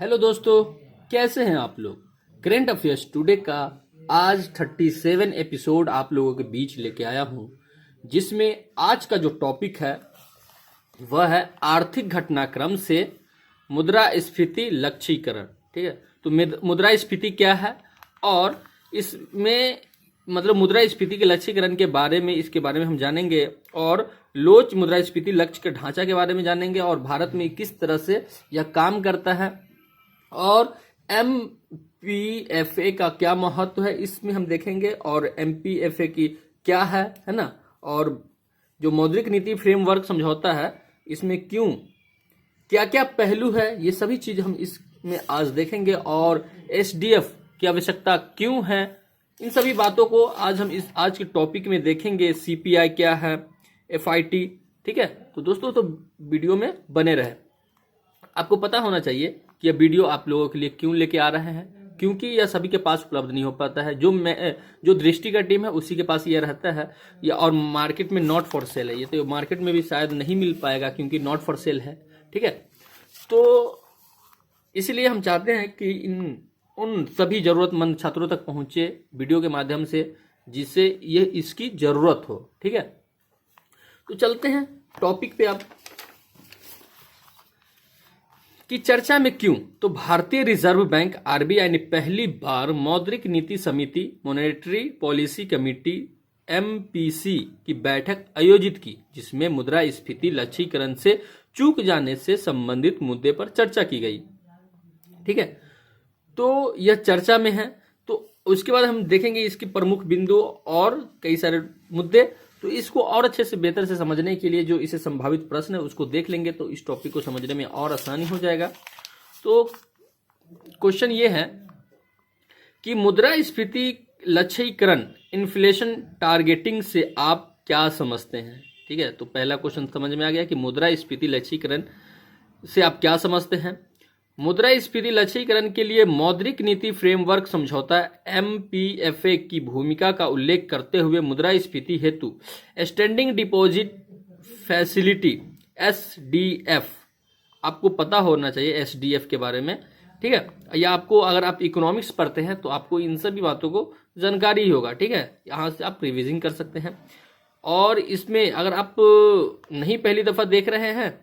Hello दोस्तों, कैसे हैं आप लोग। करेंट अफेयर्स टुडे का आज 37 एपिसोड आप लोगों के बीच लेके आया हूं, जिसमें आज का जो टॉपिक है वह है आर्थिक घटनाक्रम से मुद्रास्फीति लक्ष्यीकरण। ठीक है, तो मुद्रास्फीति क्या है और इसमें मतलब मुद्रास्फीति के लक्ष्यीकरण के बारे में, इसके बारे में हम जानेंगे और लोच मुद्रास्फीति लक्ष्य के ढांचा के बारे में जानेंगे और भारत में किस तरह से यह काम करता है और एमपीएफए का क्या महत्व है इसमें हम देखेंगे और एमपीएफए की क्या है ना। और जो मौद्रिक नीति फ्रेमवर्क समझौता है इसमें क्या क्या पहलू है, ये सभी चीज हम इसमें आज देखेंगे और एसडीएफ की आवश्यकता क्यों है, इन सभी बातों को आज हम आज के टॉपिक में देखेंगे। सीपीआई क्या है, एफआईटी। ठीक है, तो दोस्तों तो वीडियो में बने रहे। आपको पता होना चाहिए कि यह वीडियो आप लोगों के लिए क्यों लेके आ रहे हैं, क्योंकि यह सभी के पास उपलब्ध नहीं हो पाता है। जो दृष्टि का टीम है उसी के पास यह रहता है या और मार्केट में नॉट फॉर सेल है ये, तो मार्केट में भी शायद नहीं मिल पाएगा क्योंकि नॉट फॉर सेल है। ठीक है, तो इसलिए हम चाहते हैं कि उन सभी जरूरतमंद छात्रों तक पहुंचे वीडियो के माध्यम से जिससे ये इसकी जरूरत हो। ठीक है, तो चलते हैं टॉपिक पे। आप की चर्चा में क्यों, तो भारतीय रिजर्व बैंक आरबीआई ने पहली बार मौद्रिक नीति समिति मॉनेटरी पॉलिसी कमेटी एमपीसी की बैठक आयोजित की, जिसमें मुद्रास्फीति लक्ष्यीकरण से चूक जाने से संबंधित मुद्दे पर चर्चा की गई। ठीक है, तो यह चर्चा में है, तो उसके बाद हम देखेंगे इसके प्रमुख बिंदु और कई सारे मुद्दे। तो इसको और अच्छे से बेहतर से समझने के लिए जो इसे संभावित प्रश्न है उसको देख लेंगे तो इस टॉपिक को समझने में और आसानी हो जाएगा। तो क्वेश्चन ये है कि मुद्रास्फीति लक्ष्यीकरण इन्फ्लेशन टारगेटिंग से आप क्या समझते हैं। ठीक है, तो पहला क्वेश्चन समझ में आ गया कि मुद्रास्फीति लक्ष्यीकरण से आप क्या समझते हैं। मुद्रास्फीति लक्ष्यीकरण के लिए मौद्रिक नीति फ्रेमवर्क समझौता एमपीएफए की भूमिका का उल्लेख करते हुए मुद्रास्फीति हेतु स्टैंडिंग डिपॉजिट फैसिलिटी एसडीएफ, आपको पता होना चाहिए एसडीएफ के बारे में। ठीक है, या आपको अगर आप इकोनॉमिक्स पढ़ते हैं तो आपको इन सभी बातों को जानकारी ही होगा। ठीक है, यहाँ से आप रिविजन कर सकते हैं। और इसमें अगर आप नहीं पहली दफा देख रहे हैं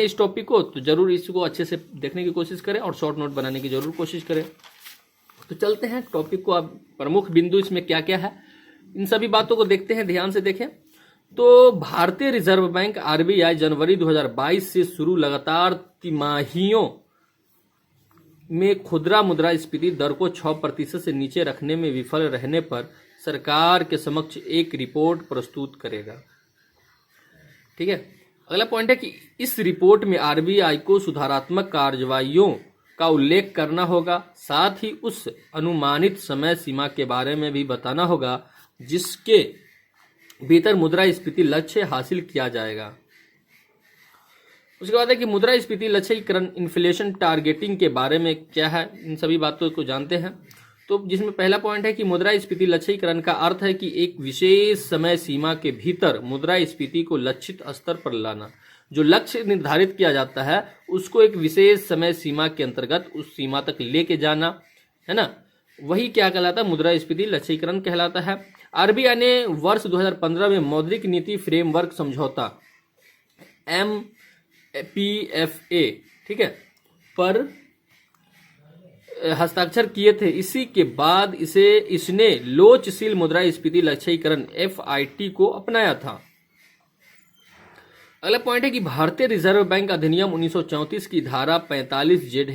इस टॉपिक को, तो जरूर इसको अच्छे से देखने की कोशिश करें और शॉर्ट नोट बनाने की जरूर कोशिश करें। तो चलते हैं टॉपिक को, अब प्रमुख बिंदु इसमें क्या क्या है इन सभी बातों को देखते हैं, ध्यान से देखें। तो भारतीय रिजर्व बैंक आरबीआई जनवरी 2022 से शुरू लगातार तिमाहियों में खुदरा मुद्रास्फीति दर को 6% से नीचे रखने में विफल रहने पर सरकार के समक्ष एक रिपोर्ट प्रस्तुत करेगा। ठीक है, अगला पॉइंट है कि इस रिपोर्ट में आरबीआई को सुधारात्मक कार्रवाइयों का उल्लेख करना होगा, साथ ही उस अनुमानित समय सीमा के बारे में भी बताना होगा जिसके भीतर मुद्रास्फीति लक्ष्य हासिल किया जाएगा। उसके बाद है कि मुद्रास्फीति लक्ष्यीकरण इन्फ्लेशन टारगेटिंग के बारे में क्या है, इन सभी बातों को जानते हैं। तो जिसमें पहला पॉइंट है कि मुद्रास्फीति लक्ष्यीकरण का अर्थ है कि एक विशेष समय सीमा के भीतर मुद्रास्फीति को लक्षित स्तर पर लाना। जो लक्ष्य निर्धारित किया जाता है उसको एक विशेष समय सीमा के अंतर्गत उस सीमा तक लेके जाना है ना, वही क्या कहलाता है, मुद्रास्फीति लक्ष्यीकरण कहलाता है। आरबीआई ने वर्ष 2015 में मौद्रिक नीति फ्रेमवर्क समझौता एमपीएफए ठीक है पर हस्ताक्षर किए थे। इसी के बाद इसने लोचशील मुद्रास्फीति लक्ष्यीकरण एफआईटी को अपनाया था। अगला पॉइंट है कि भारतीय रिजर्व बैंक अधिनियम 1934 की धारा 45 जेड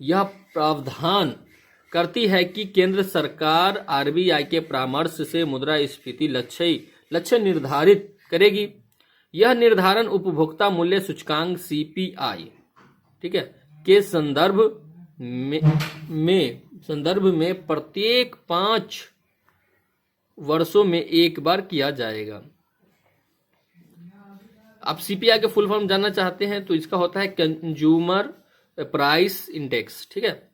यह प्रावधान करती है कि केंद्र सरकार आरबीआई के परामर्श से मुद्रास्फीति लक्ष्य निर्धारित करेगी। यह निर्धारण उपभोक्ता मूल्य सूचकांक सीपीआई ठीक है के संदर्भ में प्रत्येक 5 वर्षों में एक बार किया जाएगा। आप सीपीआई के फुल फॉर्म जानना चाहते हैं तो इसका होता है कंज्यूमर प्राइस इंडेक्स। ठीक है,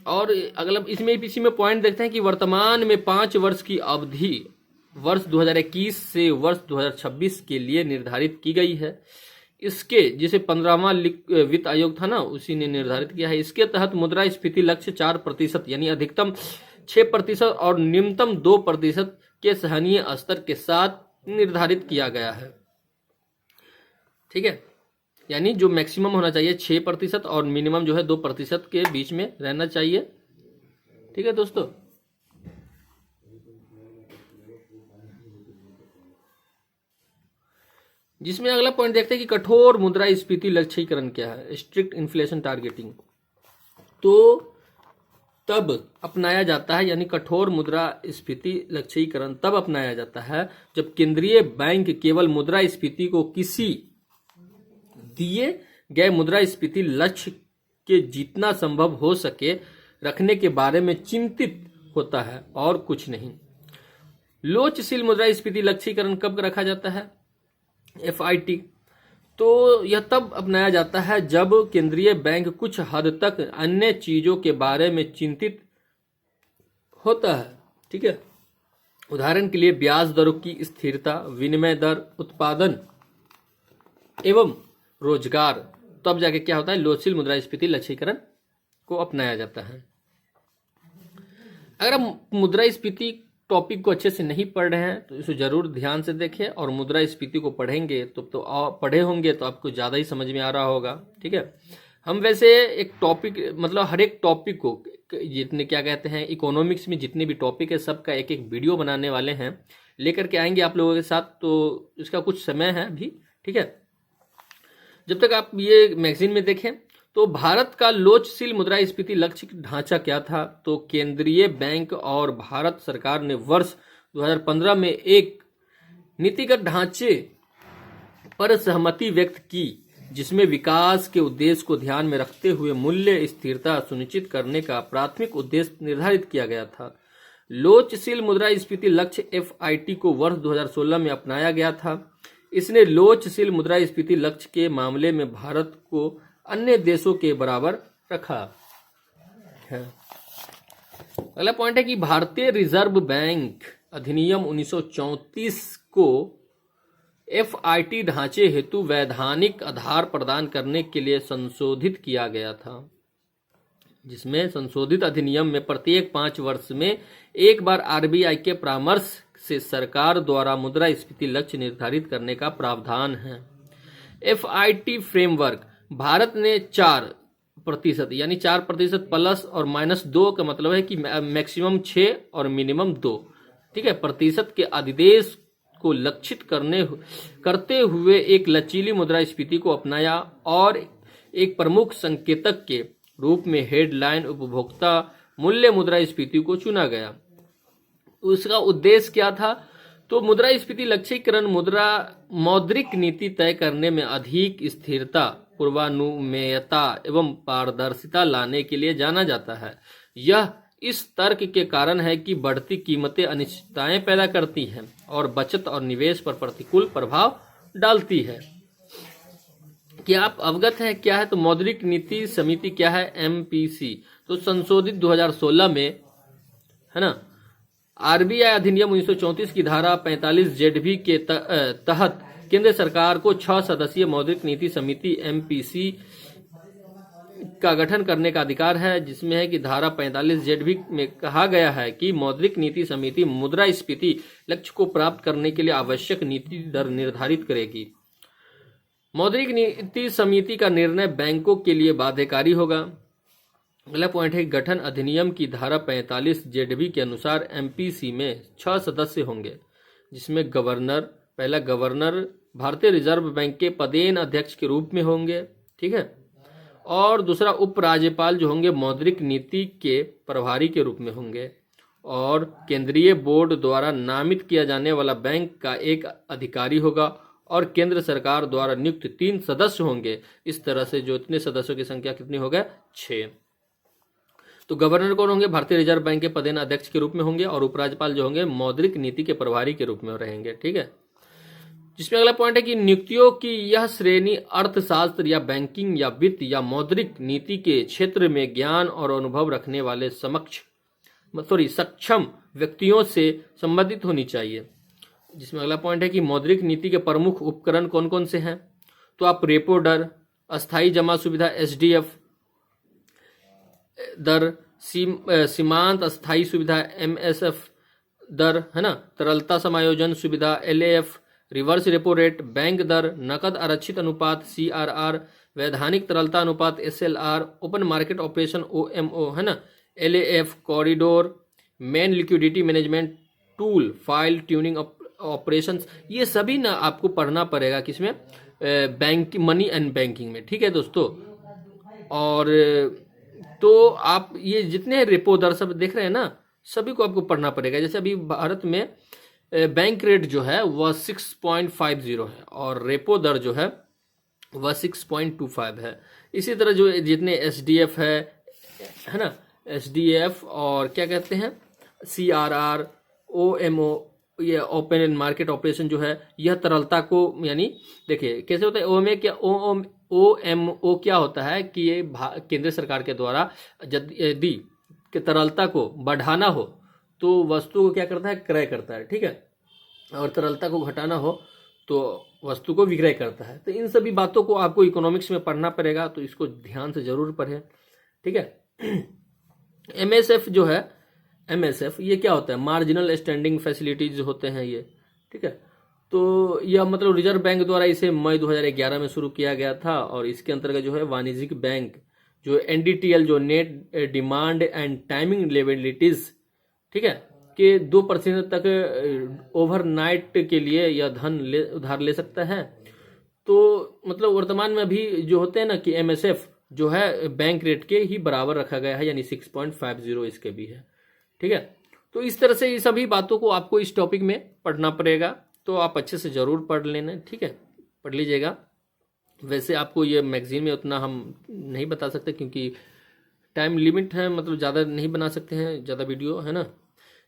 और अगला इसमें इसी में पॉइंट देखते हैं कि वर्तमान में 5 वर्ष की अवधि वर्ष 2021 से वर्ष 2026 के लिए निर्धारित की गई है। इसके जिसे 15वां वित्त आयोग था ना, उसी ने निर्धारित किया है। इसके तहत मुद्रास्फीति लक्ष्य 4% यानी अधिकतम 6% और न्यूनतम 2% के सहनीय स्तर के साथ निर्धारित किया गया है। ठीक है, यानी जो मैक्सिमम होना चाहिए 6% और मिनिमम जो है 2% के बीच में रहना चाहिए। ठीक है दोस्तों, जिसमें अगला पॉइंट देखते हैं कि कठोर मुद्रास्फीति लक्ष्यीकरण क्या है, स्ट्रिक्ट इन्फ्लेशन टारगेटिंग। तो तब अपनाया जाता है, यानी कठोर मुद्रास्फीति लक्ष्यीकरण तब अपनाया जाता है जब केंद्रीय बैंक केवल मुद्रास्फीति को किसी दिए गए मुद्रास्फीति लक्ष्य के जितना संभव हो सके रखने के बारे में चिंतित होता है और कुछ नहीं। लोचशील मुद्रास्फीति लक्ष्यीकरण कब रखा जाता है, FIT, तो यह तब अपनाया जाता है जब केंद्रीय बैंक कुछ हद तक अन्य चीजों के बारे में चिंतित होता है। ठीक है, उदाहरण के लिए ब्याज दरों की स्थिरता, विनिमय दर, उत्पादन एवं रोजगार। तब जाके क्या होता है, लोचशील मुद्रास्फीति लक्ष्यीकरण को अपनाया जाता है। अगर हम मुद्रास्फीति टॉपिक को अच्छे से नहीं पढ़ रहे हैं तो इसे जरूर ध्यान से देखें, और मुद्रास्फीति को पढ़ेंगे तो पढ़े होंगे तो आपको ज़्यादा ही समझ में आ रहा होगा। ठीक है, हम वैसे एक टॉपिक मतलब हर एक टॉपिक को जितने क्या कहते हैं इकोनॉमिक्स में जितने भी टॉपिक है सबका एक एक वीडियो बनाने वाले हैं, लेकर के आएंगे आप लोगों के साथ। तो इसका कुछ समय है अभी। ठीक है, जब तक आप ये मैगजीन में देखें। तो भारत का लोचशील मुद्रास्फीति लक्ष्य ढांचा क्या था, तो केंद्रीय बैंक और भारत सरकार ने वर्ष 2015 में एक नीतिगत ढांचे पर सहमति व्यक्त की जिसमें विकास के उद्देश्य को ध्यान में रखते हुए मूल्य स्थिरता सुनिश्चित करने का प्राथमिक उद्देश्य निर्धारित किया गया था। लोचशील मुद्रास्फीति लक्ष्य FIT को वर्ष 2016 में अपनाया गया था। इसने लोचशील मुद्रास्फीति लक्ष्य के मामले में भारत को अन्य देशों के बराबर रखा है। अगला पॉइंट है कि भारतीय रिजर्व बैंक अधिनियम 1934 को FIT ढांचे हेतु वैधानिक आधार प्रदान करने के लिए संशोधित किया गया था, जिसमें संशोधित अधिनियम में प्रत्येक 5 वर्ष में एक बार RBI के परामर्श से सरकार द्वारा मुद्रास्फीति लक्ष्य निर्धारित करने का प्रावधान है। FIT फ्रेमवर्क भारत ने 4% यानी 4% प्लस और -2 का मतलब है कि मैक्सिमम 6 और मिनिमम 2, ठीक है, प्रतिशत के अधिदेश को लक्षित करते हुए एक लचीली मुद्रास्फीति को अपनाया और एक प्रमुख संकेतक के रूप में हेडलाइन उपभोक्ता मूल्य मुद्रास्फीति को चुना गया। उसका उद्देश्य क्या था, तो मुद्रास्फीति लक्ष्यीकरण मौद्रिक नीति तय करने में अधिक स्थिरता, पूर्वानुमेयता एवं पारदर्शिता लाने के लिए जाना जाता है। यह इस तर्क के कारण है कि बढ़ती कीमतें अनिश्चितताएं पैदा करती हैं और बचत और निवेश पर प्रतिकूल प्रभाव डालती है। क्या आप अवगत हैं क्या है, तो मौद्रिक नीति समिति क्या है, MPC। तो संशोधित 2016 में है ना RBI अधिनियम 1934 की धारा 45 ZB के तहत केंद्र सरकार को 6 सदस्यीय मौद्रिक नीति समिति MPC का गठन करने का अधिकार है, जिसमें है कि धारा 45 ZB में कहा गया है कि मौद्रिक नीति समिति मुद्रास्फीति लक्ष्य को प्राप्त करने के लिए आवश्यक नीति दर निर्धारित करेगी। मौद्रिक नीति समिति का निर्णय बैंकों के लिए बाध्यकारी होगा। अगला पॉइंट है गठन अधिनियम की धारा 45 ZB के अनुसार MPC में 6 सदस्य होंगे, जिसमें पहला गवर्नर भारतीय रिजर्व बैंक के पदेन अध्यक्ष के रूप में होंगे, ठीक है, और दूसरा उपराज्यपाल जो होंगे मौद्रिक नीति के प्रभारी के रूप में होंगे, और केंद्रीय बोर्ड द्वारा नामित किया जाने वाला बैंक का एक अधिकारी होगा, और केंद्र सरकार द्वारा नियुक्त 3 सदस्य होंगे। इस तरह से जो इतने सदस्यों की संख्या कितनी हो गए, 6। तो गवर्नर कौन होंगे, भारतीय रिजर्व बैंक के पदेन अध्यक्ष के रूप में होंगे, और उपराज्यपाल जो होंगे मौद्रिक नीति के प्रभारी के रूप में रहेंगे, ठीक है। जिसमें अगला पॉइंट है कि नियुक्तियों की यह श्रेणी अर्थशास्त्र या बैंकिंग या वित्त या मौद्रिक नीति के क्षेत्र में ज्ञान और अनुभव रखने वाले सक्षम व्यक्तियों से संबंधित होनी चाहिए। जिसमें अगला पॉइंट है कि मौद्रिक नीति के प्रमुख उपकरण कौन कौन से हैं, तो आप रेपो दर, अस्थाई जमा सुविधा SDF दर, सीमांत अस्थाई सुविधा MSF दर, है ना, तरलता समायोजन सुविधा LAF, reverse repo rate, bank दर, नकद आरक्षित अनुपात CRR, वैधानिक तरलता अनुपात SLR, open market operation OMO, है ना, LAF, corridor, main liquidity management tool, fine tuning operations, ये सभी ना आपको पढ़ना पड़ेगा किसमें, बैंक, मनी एंड बैंकिंग में। ठीक है दोस्तों, और तो आप ये जितने रेपो दर सब देख रहे हैं ना, सभी को आपको पढ़ना पड़ेगा। जैसे अभी भारत में बैंक रेट जो है वह 6.50 है और रेपो दर जो है वह 6.25 है। इसी तरह जो जितने SDF है ना, SDF और क्या कहते हैं CRR, OMO, ये ओपन एंड मार्केट ऑपरेशन जो है, यह तरलता को, यानी देखिए कैसे होता है, OMO क्या होता है कि ये केंद्र सरकार के द्वारा यदि तरलता को बढ़ाना हो तो वस्तु को क्या करता है, क्रय करता है। ठीक है, और तरलता को घटाना हो तो वस्तु को विक्रय करता है। तो इन सभी बातों को आपको इकोनॉमिक्स में पढ़ना पड़ेगा, तो इसको ध्यान से जरूर पढ़ें। ठीक है। MSF जो है, MSF ये क्या होता है, मार्जिनल स्टैंडिंग फैसिलिटीज होते हैं ये। ठीक है, तो यह मतलब रिजर्व बैंक द्वारा इसे मई 2011 में शुरू किया गया था और इसके अंतर्गत जो है वाणिज्यिक बैंक जो NDTL जो net demand and timing liabilities, ठीक है, कि 2% तक ओवरनाइट के लिए यह धन उधार ले सकता है। तो मतलब वर्तमान में अभी जो होते हैं ना कि MSF जो है बैंक रेट के ही बराबर रखा गया है, यानी 6.50 इसके भी है। ठीक है, तो इस तरह से ये सभी बातों को आपको इस टॉपिक में पढ़ना पड़ेगा, तो आप अच्छे से जरूर पढ़ लेना। ठीक है, पढ़ लीजिएगा। वैसे आपको ये मैगजीन में उतना हम नहीं बता सकते क्योंकि टाइम लिमिट है, मतलब ज़्यादा नहीं बना सकते हैं, ज़्यादा वीडियो है ना।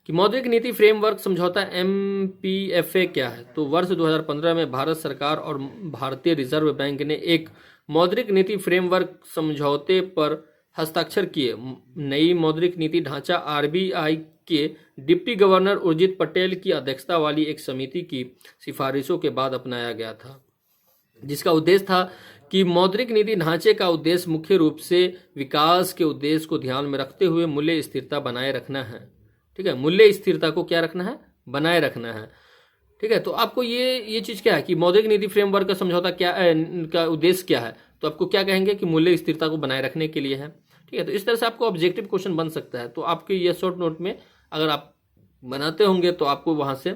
कि मौद्रिक नीति फ्रेमवर्क समझौता MPFA क्या है, तो वर्ष 2015 में भारत सरकार और भारतीय रिजर्व बैंक ने एक मौद्रिक नीति फ्रेमवर्क समझौते पर हस्ताक्षर किए। नई मौद्रिक नीति ढांचा RBI के डिप्टी गवर्नर उर्जित पटेल की अध्यक्षता वाली एक समिति की सिफारिशों के बाद अपनाया गया था, जिसका उद्देश्य था कि मौद्रिक नीति ढांचे का उद्देश्य मुख्य रूप से विकास के उद्देश्य को ध्यान में रखते हुए मूल्य स्थिरता बनाए रखना है। ठीक है, मूल्य स्थिरता को क्या रखना है, बनाए रखना है। ठीक है, तो आपको ये चीज क्या है कि मौद्रिक नीति फ्रेमवर्क का समझौता क्या का उद्देश्य क्या है, तो आपको क्या कहेंगे कि मूल्य स्थिरता को बनाए रखने के लिए है। ठीक है, तो इस तरह से आपको ऑब्जेक्टिव क्वेश्चन बन सकता है। तो आपके ये शॉर्ट नोट में अगर आप बनाते होंगे तो आपको वहां से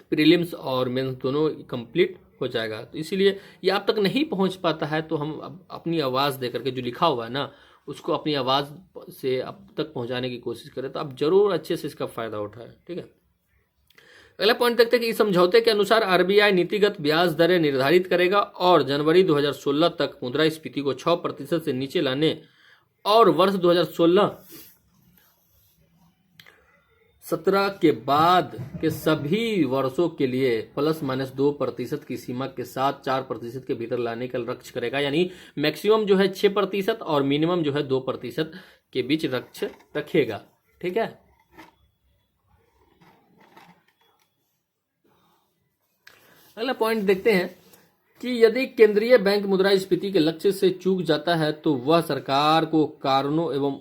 प्रीलिम्स और मेंस दोनों कंप्लीट हो जाएगा। तो इसीलिए ये आप तक नहीं पहुंच पाता है, तो हम अपनी आवाज दे करके जो लिखा हुआ है ना उसको अपनी आवाज से अब तक पहुंचाने की कोशिश करें, तो आप जरूर अच्छे से इसका फायदा उठाएं। ठीक है, अगला पॉइंट देखते हैं कि इस समझौते के अनुसार RBI नीतिगत ब्याज दरें निर्धारित करेगा और जनवरी 2016 तक मुद्रास्फीति को 6% से नीचे लाने और वर्ष 2016-17 के बाद के सभी वर्षों के लिए ±2% की सीमा के साथ 4% के भीतर लाने का लक्ष्य करेगा। यानी मैक्सिमम जो है 6% और मिनिमम जो है 2% के बीच लक्ष्य रखेगा। ठीक है, अगला पॉइंट देखते हैं कि यदि केंद्रीय बैंक मुद्रास्फीति के लक्ष्य से चूक जाता है तो वह सरकार को कारणों एवं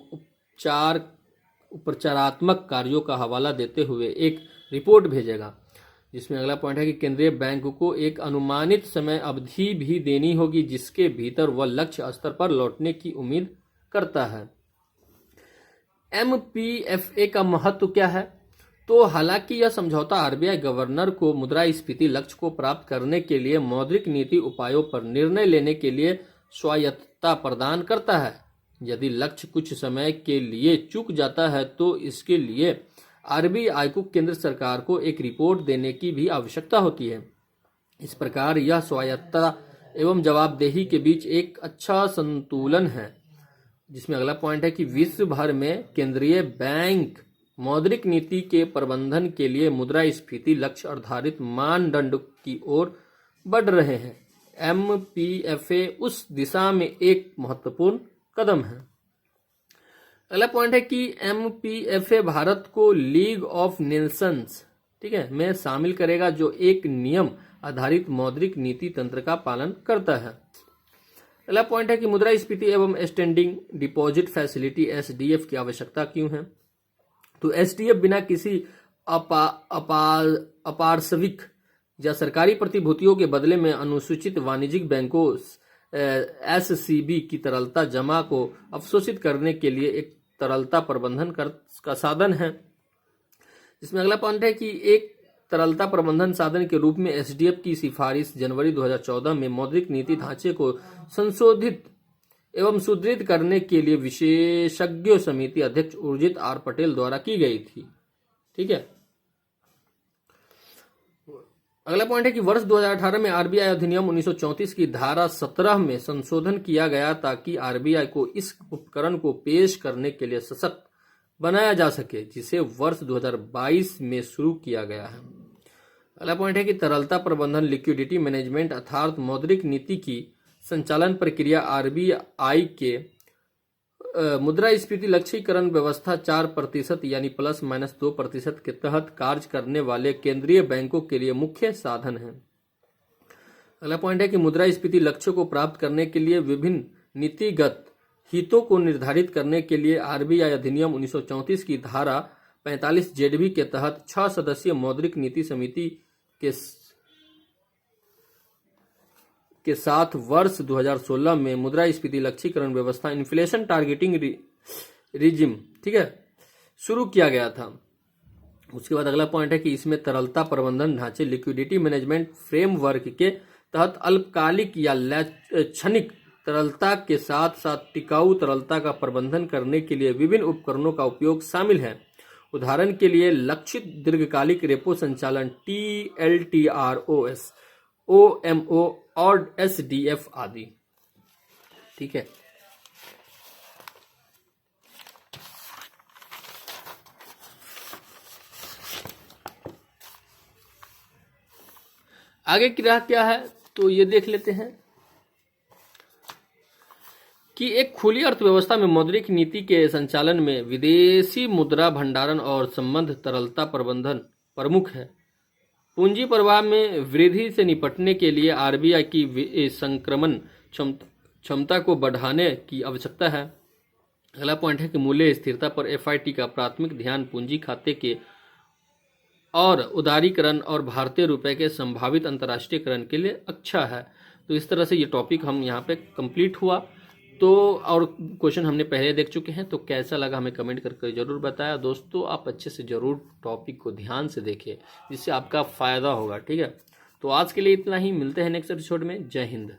उपचारात्मक कार्यों का हवाला देते हुए एक रिपोर्ट भेजेगा, जिसमें अगला पॉइंट है कि केंद्रीय बैंक को एक अनुमानित समय अवधि भी देनी होगी जिसके भीतर वह लक्ष्य स्तर पर लौटने की उम्मीद करता है। MPFA का महत्व क्या है, तो हालांकि यह समझौता RBI गवर्नर को मुद्रास्फीति लक्ष्य को प्राप्त करने के लिए मौद्रिक नीति उपायों पर निर्णय लेने के लिए स्वायत्तता प्रदान करता है। यदि लक्ष्य कुछ समय के लिए चूक जाता है तो इसके लिए RBI को केंद्र सरकार को एक रिपोर्ट देने की भी आवश्यकता होती है। इस प्रकार यह स्वायत्तता एवं जवाबदेही के बीच एक अच्छा संतुलन है, जिसमें अगला पॉइंट है कि विश्व भर में केंद्रीय बैंक मौद्रिक नीति के प्रबंधन के लिए मुद्रास्फीति लक्ष्य आधारित मानदंड की ओर बढ़ रहे हैं। MPFA उस दिशा में एक महत्वपूर्ण कदम है। अगला पॉइंट है कि MPFA भारत को लीग ऑफ नेशंस, ठीक है, में शामिल करेगा, जो एक नियम आधारित मौद्रिक नीति तंत्र का पालन करता है। अगला पॉइंट है कि मुद्रास्फीति एवं स्टैंडिंग डिपॉजिट फैसिलिटी एसडीएफ की आवश्यकता क्यों है। तो एसडीएफ बिना किसी अपार्श्विक या सरकारी प्रतिभूतियों के बदले में अनुसूचित वाणिज्यिक बैंकों एससीबी की तरलता जमा को अवशोषित करने के लिए एक तरलता प्रबंधन का साधन है। इसमें अगला पॉइंट है कि एक तरलता प्रबंधन साधन के रूप में एसडीएफ की सिफारिश जनवरी 2014 में मौद्रिक नीति ढांचे को संशोधित एवं सुदृढ़ करने के लिए विशेषज्ञ समिति अध्यक्ष उर्जित आर पटेल द्वारा की गई थी। ठीक है। अगला पॉइंट है कि वर्ष 2018 में आरबीआई अधिनियम 1934 की धारा 17 में संशोधन किया गया ताकि आरबीआई को इस उपकरण को पेश करने के लिए सशक्त बनाया जा सके, जिसे वर्ष 2022 में शुरू किया गया है। अगला पॉइंट है कि तरलता प्रबंधन लिक्विडिटी मैनेजमेंट अर्थात मौद्रिक नीति की संचालन प्रक्रिया आरबीआई के मुद्रास्फीति लक्ष्यीकरण व्यवस्था 4% यानी ±2% के तहत कार्य करने वाले केंद्रीय बैंकों के लिए मुख्य साधन है। अगला पॉइंट है कि मुद्रास्फीति लक्ष्यों को प्राप्त करने के लिए विभिन्न नीतिगत हितों को निर्धारित करने के लिए आरबीआई अधिनियम 1934 की धारा 45 जेडबी के तहत 6 सदस्यीय मौद्रिक नीति समिति के साथ वर्ष 2016 में मुद्रास्फीति लक्ष्यीकरण व्यवस्था इन्फ्लेशन टारगेटिंग रिजिम, ठीक है, शुरू किया गया था। उसके बाद अगला पॉइंट है कि इसमें तरलता प्रबंधन ढांचे लिक्विडिटी मैनेजमेंट फ्रेमवर्क के तहत अल्पकालिक या क्षणिक तरलता के साथ साथ टिकाऊ तरलता का प्रबंधन करने के लिए विभिन्न उपकरणों का उपयोग शामिल है। उदाहरण के लिए लक्षित दीर्घकालिक रेपो संचालन TLTROs, OMO और SDF आदि। ठीक है। आगे की राह क्या है तो ये देख लेते हैं कि एक खुली अर्थव्यवस्था में मौद्रिक नीति के संचालन में विदेशी मुद्रा भंडारण और संबंध तरलता प्रबंधन प्रमुख है। पूंजी प्रवाह में वृद्धि से निपटने के लिए आरबीआई की संक्रमण क्षमता को बढ़ाने की आवश्यकता है। अगला पॉइंट है कि मूल्य स्थिरता पर एफआईटी का प्राथमिक ध्यान पूंजी खाते के और उदारीकरण और भारतीय रुपए के संभावित अंतर्राष्ट्रीयकरण के लिए अच्छा है। तो इस तरह से ये टॉपिक हम यहाँ पे कंप्लीट हुआ। तो और क्वेश्चन हमने पहले देख चुके हैं, तो कैसा लगा हमें कमेंट करके जरूर बताया। दोस्तों आप अच्छे से जरूर टॉपिक को ध्यान से देखें, जिससे आपका फायदा होगा। ठीक है, तो आज के लिए इतना ही, मिलते हैं नेक्स्ट एपिसोड में। जय हिंद।